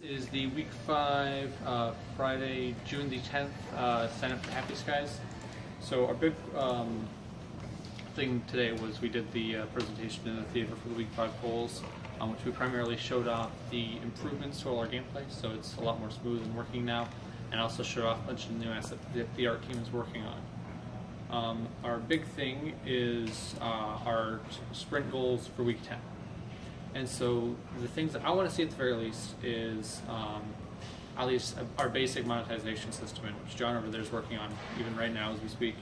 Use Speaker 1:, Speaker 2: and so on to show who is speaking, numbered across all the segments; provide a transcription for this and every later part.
Speaker 1: Is the week 5, Friday, June the 10th, sign up for Happy Skies. So our big thing today was we did the presentation in the theater for the week 5 goals, which we primarily showed off the improvements to all our gameplay, so it's a lot more smooth and working now, and also showed off a bunch of new assets that the art team is working on. Our big thing is our sprint goals for week 10. And so the things that I want to see at the very least is at least our basic monetization system, which John over there is working on even right now as we speak.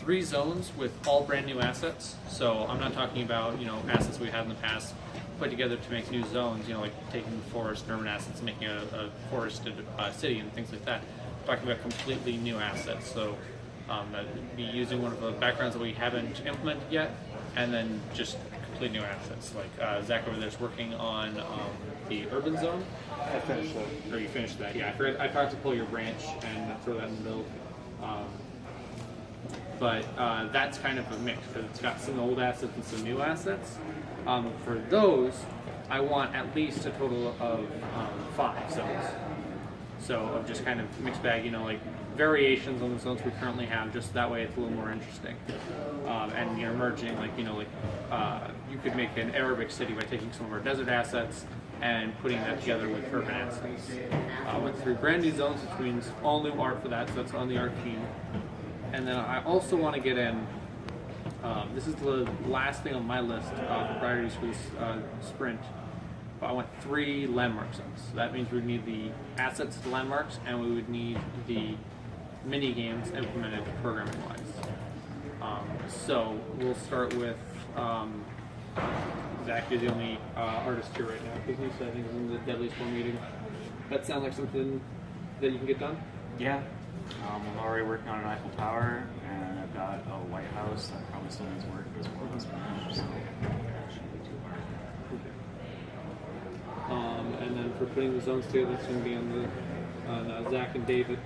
Speaker 1: 3 zones with all brand new assets. So I'm not talking about assets we had in the past put together to make new zones, like taking the forest and urban assets and making a forested city and things like that. I'm talking about completely new assets. So that would be using one of the backgrounds that we haven't implemented yet, and then just new assets. Like Zach over there is working on the urban zone.
Speaker 2: I finished that.
Speaker 1: Or you finished that? Yeah, I forgot to pull your branch and throw that in the build. But that's kind of a mix because it's got some old assets and some new assets. For those, I want at least a total of 5 zones. So of just kind of mixed bag, like variations on the zones we currently have, just that way it's a little more interesting. And merging, you could make an Arabic city by taking some of our desert assets and putting that together with urban assets. Went through brand new zones, which means all new art for that, so that's on the art team. And then I also want to get in, this is the last thing on my list of priorities for this sprint, but I want 3 landmark zones. So that means we would need the assets to landmarks, and we would need the mini games implemented programming-wise. So we'll start with Zach is the only artist here right now because Lisa, I think, is in the Deadly Storm meeting. That sounds like something that you can get done?
Speaker 2: Yeah. I'm already working on an Eiffel Tower, and I've got a White House that probably still needs work as well as finish, so it shouldn't be too hard.
Speaker 1: Okay. And then for putting the zones together, it's going to be on Zach and David.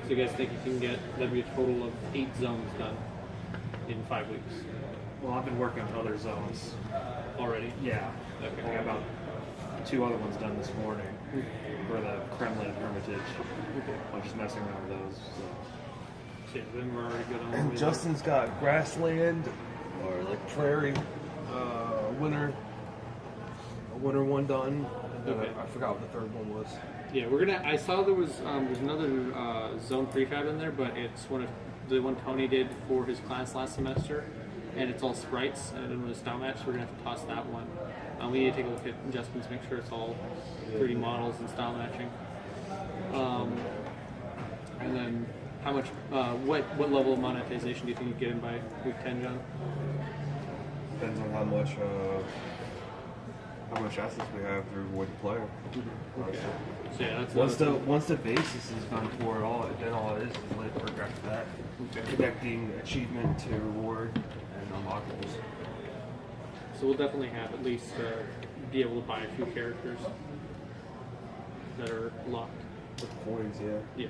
Speaker 1: So you guys think you can get, that'd be a total of 8 zones done in 5 weeks?
Speaker 2: Well, I've been working on other zones
Speaker 1: Already?
Speaker 2: Yeah.
Speaker 1: Okay.
Speaker 2: I got about 2 other ones done this morning for the Kremlin and Hermitage.
Speaker 1: Okay.
Speaker 2: I'm just messing around with those.
Speaker 1: So yeah, then we're already good on
Speaker 3: And Justin's got grassland or like prairie winter one done.
Speaker 1: Okay.
Speaker 3: I forgot what the third one was.
Speaker 1: Yeah, we're gonna. I saw there was there's another zone prefab in there, but it's the one Tony did for his class last semester, and it's all sprites and it was style match. So we're gonna have to toss that one. We need to take a look at adjustments, make sure it's all 3D models and style matching. And then how much? What level of monetization do you think you get in by week 10, John?
Speaker 3: Depends on how much assets we have through with the player.
Speaker 1: Okay. So yeah, that's
Speaker 3: Once the basis is done for it, then all it is lit work after that. Connecting achievement to reward and unlockables.
Speaker 1: So we'll definitely have at least be able to buy a few characters that are locked.
Speaker 3: With coins, yeah.
Speaker 1: Yeah.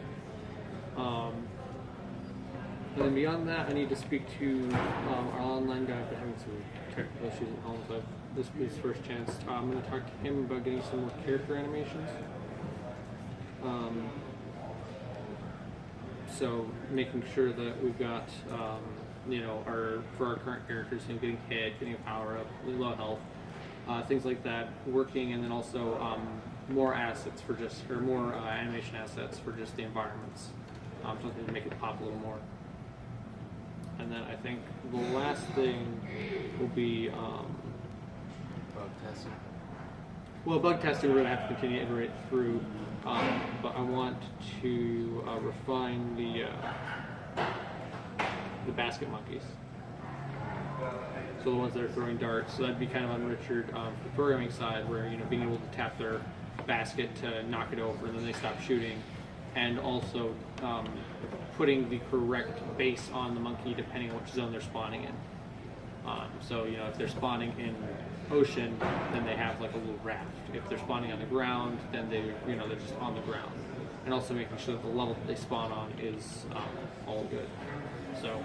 Speaker 1: And then beyond that, I need to speak to our online guy, but having some technical issues at home, so this will be his first chance. I'm going to talk to him about getting some more character animations. So making sure that we've got, for our current characters, getting hit, getting a power up, low health, things like that, working, and then also more assets more animation assets for just the environments, something to make it pop a little more. And then I think the last thing will be
Speaker 3: Bug testing.
Speaker 1: well, bug testing we're going to have to continue to iterate through, but I want to refine the basket monkeys. So the ones that are throwing darts. So that'd be kind of on Richard for the programming side, where being able to tap their basket to knock it over, and then they stop shooting, and also putting the correct base on the monkey depending on which zone they're spawning in. So if they're spawning in ocean, then they have like a little raft. If they're spawning on the ground, then they're just on the ground. And also making sure that the level that they spawn on is all good. So,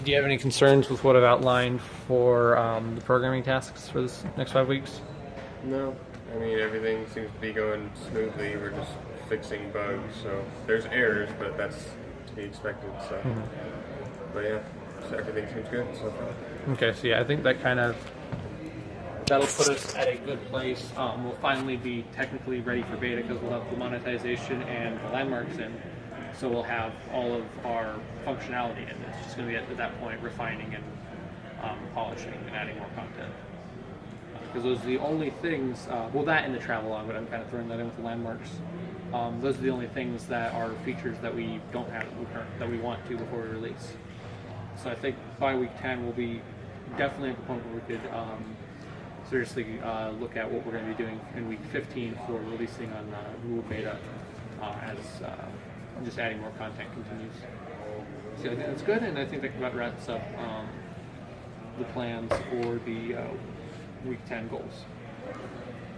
Speaker 1: do you have any concerns with what I've outlined for the programming tasks for this next 5 weeks?
Speaker 3: No, I mean everything seems to be going smoothly. We're just fixing bugs, so there's errors, but that's to be expected. So, but yeah, so everything seems good so far.
Speaker 1: Okay, so yeah, I think that'll put us at a good place. We'll finally be technically ready for beta because we'll have the monetization and the landmarks in. So we'll have all of our functionality in. It's just going to be at that point refining and polishing and adding more content. Because those are the only things, well, that and the travel log, but I'm kind of throwing that in with the landmarks. Those are the only things that are features that we don't have that we want to before we release. So I think by week 10 we'll be definitely at the point where we could seriously look at what we're going to be doing in week 15 for releasing on Google Beta as just adding more content continues. So I think that's good, and I think that about wraps up the plans for the week 10 goals.